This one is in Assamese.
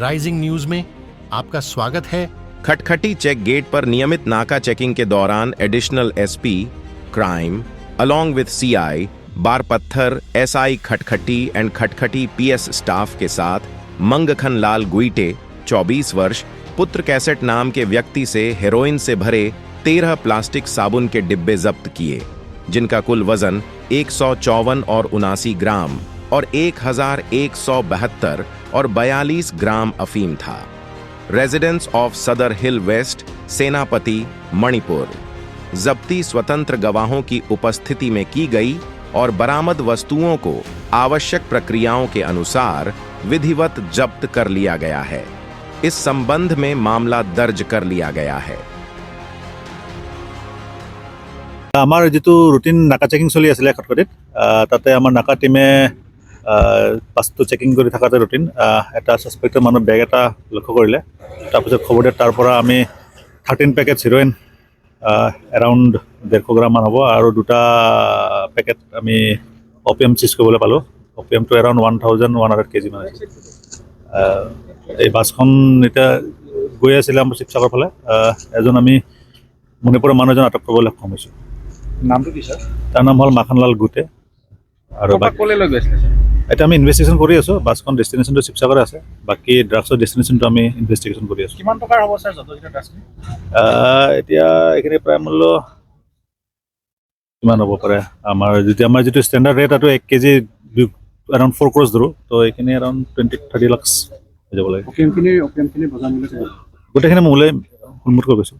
राइजिंग न्यूज में आपका स्वागत है। खटखटी चेक गेट पर नियमित नाका चेकिंग के दौरान additional SP crime along with CI Barpathar SI Khatkhati and Khatkhati PS staff के साथ मंगखन लाल गुईटे 24 वर्ष पुत्र कैसेट नाम के व्यक्ति से हेरोइन से भरे 13 प्लास्टिक साबुन के डिब्बे जब्त किए, जिनका कुल वजन 154 और 79 ग्राम और 1172 और 42 ग्राम अफीम था। रेजिडेंस ऑफ सदर हिल वेस्ट, सेनापति, मणिपुर। जब्ती स्वतंत्र गवाहों की उपस्थिति में की गई और बरामद वस्तुओं को आवश्यक प्रक्रियाओं के अनुसार विधिवत जब्त कर लिया गया है। इस संबंध में मामला दर्ज कर लिया गया है। आमार जितु रुटीन नाका चेकिंग चलि आছিলে खटखटीत ताते आमार नाका टीमे पासटो चेकिंग কৰি থাকাতে रुटीन এটা সাসপেক্টেড মানুহ বেগ এটা লক্ষ্য কৰিলে। তাৰপিছত খবৰ দিয়ে তাৰ পৰা আমি 13 পেকেট হিৰোইন এৰাউণ্ড 150 গ্ৰাম মান হ'ব আৰু দুটা পেকেট আমি অপিয়াম চিজ কৰিবলৈ পালোঁ। অপিয়ামটো এৰাউণ্ড 1100 কেজি মান আছে। এই বাছখন এতিয়া গৈ আছিলে আমাৰ শিৱসাগৰ ফালে। এজন আমি মণিপুৰৰ মানুহ এজন আটক কৰিবলৈ সক্ষম হৈছোঁ। নামটো কি স্যাৰ? তাৰ নাম হ'ল মাখনলাল গুটে। আৰু কলে লৈ গৈছিলে স্যাৰ? এটা আমি ইনভেষ্টিগেশ্যন কৰি আছোঁ। বাছখন ডেষ্টিনেশ্যনটো শিৱসাগৰ আছে, বাকী ড্ৰাগছৰ ডেষ্টিনেশ্যনটো আমি ইনভেষ্টিগেশ্যন কৰি আছোঁ। কিমান টকাৰ হ'ব স্যাৰ যতকিটা ড্ৰাগছ? এতিয়া এইখিনি প্ৰায় মূল্য কিমান হ'ব পাৰে? আমাৰ যিটো ষ্টেণ্ডাৰ্ড ৰেট এইটো 1 কেজি এৰাউণ্ড 4 crores ধৰোঁ, তো এইখিনি এৰাউণ্ড 20-30 লাখ হৈ যাব লাগে। অপিয়ামখিনি বজাৰ মূল্য গোটেইখিনি মূল্য উন্মুক্ত কৰিছোঁ।